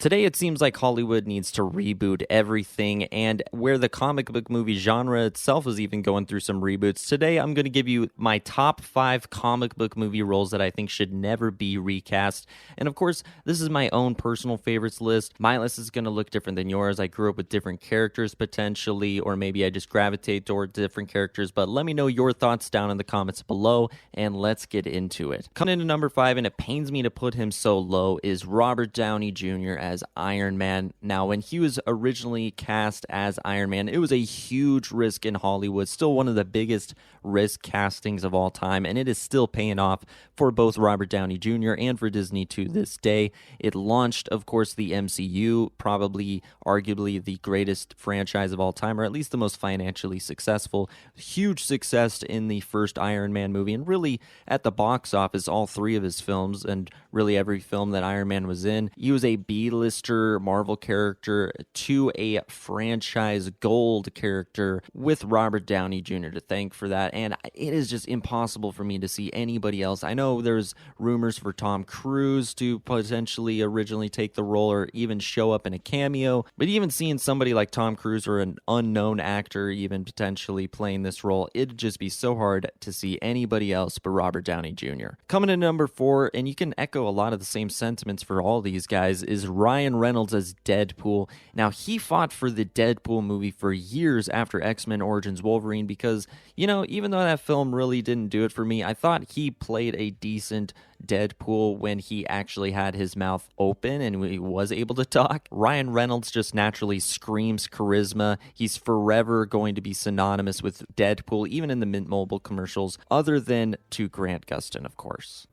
Today, it seems like Hollywood needs to reboot everything, and where the comic book movie genre itself is even going through some reboots. Today, I'm going to give you my top 5 comic book movie roles that I think should never be recast. And of course, this is my own personal favorites list. My list is going to look different than yours. I grew up with different characters potentially, or maybe I just gravitate toward different characters. But let me know your thoughts down in the comments below, and let's get into it. Coming into number 5, and it pains me to put him so low, is Robert Downey Jr. as Iron Man. Now, when he was originally cast as Iron Man, it was a huge risk in Hollywood, still one of the biggest risk castings of all time, and it is still paying off for both Robert Downey Jr. and for Disney to this day. It launched, of course, the MCU, probably arguably the greatest franchise of all time, or at least the most financially successful. Huge success in the first Iron Man movie, and really at the box office, all 3 of his films, and really every film that Iron Man was in. He was a B-lister Marvel character to a franchise gold character with Robert Downey Jr. to thank for that, and it is just impossible for me to see anybody else. I know there's rumors for Tom Cruise to potentially originally take the role or even show up in a cameo, but even seeing somebody like Tom Cruise or an unknown actor even potentially playing this role, it'd just be so hard to see anybody else but Robert Downey Jr. Coming in number 4, and you can echo a lot of the same sentiments for all these guys, is Ryan Reynolds as Deadpool. Now, he fought for the Deadpool movie for years after X-Men Origins Wolverine because, even though that film really didn't do it for me, I thought he played a decent Deadpool when he actually had his mouth open and he was able to talk. Ryan Reynolds just naturally screams charisma. He's forever going to be synonymous with Deadpool, even in the Mint Mobile commercials, other than to Grant Gustin, of course.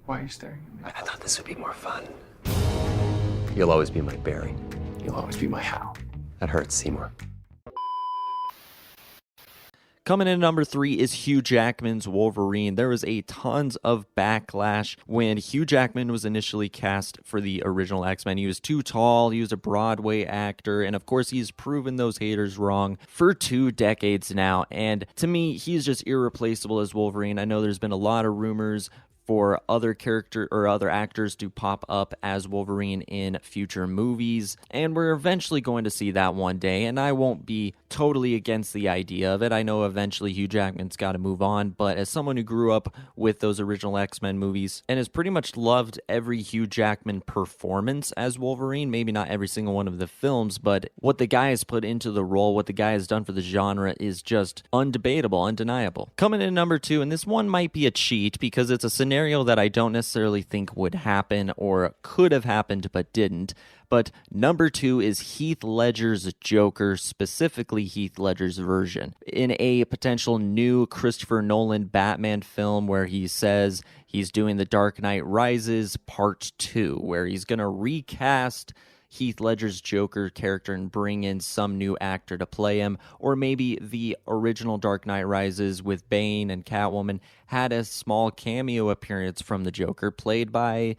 Why are you staring at me? I thought this would be more fun. You'll always be my Barry. You'll always be my Hal. That hurts, Seymour. Coming in number 3 is Hugh Jackman's Wolverine. There was a tons of backlash when Hugh Jackman was initially cast for the original X-Men. He was too tall, he was a Broadway actor, and of course he's proven those haters wrong for 2 decades now. And to me, he's just irreplaceable as Wolverine. I know there's been a lot of rumors for other character or other actors to pop up as Wolverine in future movies, and we're eventually going to see that one day, and I won't be totally against the idea of it. I know eventually Hugh Jackman's got to move on, but as someone who grew up with those original X-Men movies and has pretty much loved every Hugh Jackman performance as Wolverine, maybe not every single one of the films, but what the guy has put into the role, what the guy has done for the genre is just undebatable, undeniable. Coming in number 2, and this one might be a cheat because it's a scenario that I don't necessarily think would happen or could have happened but didn't. But number 2 is Heath Ledger's Joker, specifically Heath Ledger's version, in a potential new Christopher Nolan Batman film where he says he's doing The Dark Knight Rises Part 2, where he's going to recast Heath Ledger's Joker character and bring in some new actor to play him, or maybe the original Dark Knight Rises with Bane and Catwoman had a small cameo appearance from the Joker played by,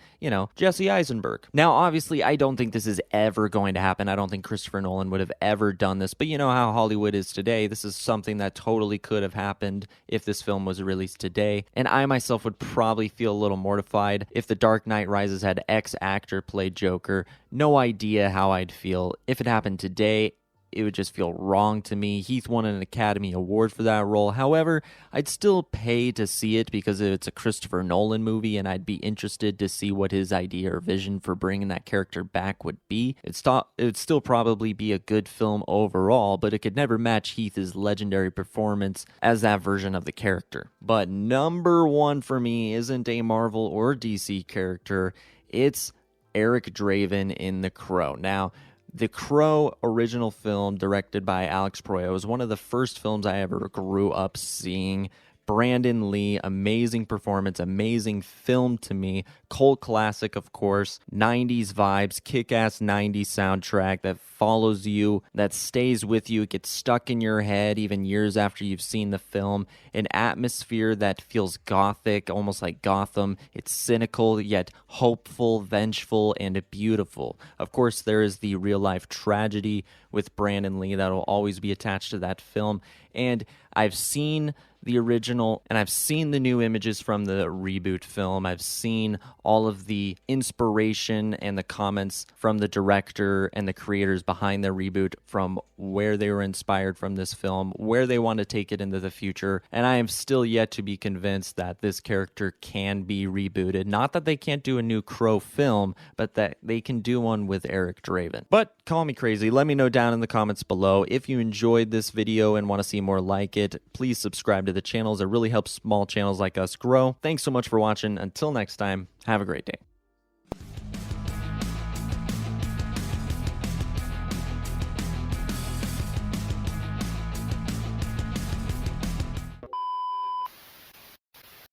Jesse Eisenberg. Now, obviously, I don't think this is ever going to happen. I don't think Christopher Nolan would have ever done this, but you know how Hollywood is today. This is something that totally could have happened if this film was released today, and I myself would probably feel a little mortified if The Dark Knight Rises had X actor play Joker. No idea how I'd feel. If it happened today, it would just feel wrong to me. Heath won an Academy Award for that role. However, I'd still pay to see it because it's a Christopher Nolan movie, and I'd be interested to see what his idea or vision for bringing that character back would be. It'd still probably be a good film overall, but it could never match Heath's legendary performance as that version of the character. But number 1 for me isn't a Marvel or DC character. It's Eric Draven in The Crow. Now, The Crow original film directed by Alex Proyas was one of the first films I ever grew up seeing. Brandon Lee, amazing performance, amazing film to me. Cult classic, of course. 90s vibes, kick-ass 90s soundtrack that follows you, that stays with you. It gets stuck in your head even years after you've seen the film. An atmosphere that feels gothic, almost like Gotham. It's cynical, yet hopeful, vengeful, and beautiful. Of course, there is the real-life tragedy with Brandon Lee that will always be attached to that film. And I've seen the original, and I've seen the new images from the reboot film. I've seen all of the inspiration and the comments from the director and the creators behind the reboot, from where they were inspired from this film, where they want to take it into the future, and I am still yet to be convinced that this character can be rebooted. Not that they can't do a new Crow film, but that they can do one with Eric Draven. But call me crazy. Let me know down in the comments below. If you enjoyed this video and want to see more like it, please subscribe to the channels. It really helps small channels like us grow. Thanks so much for watching. Until next time, have a great day.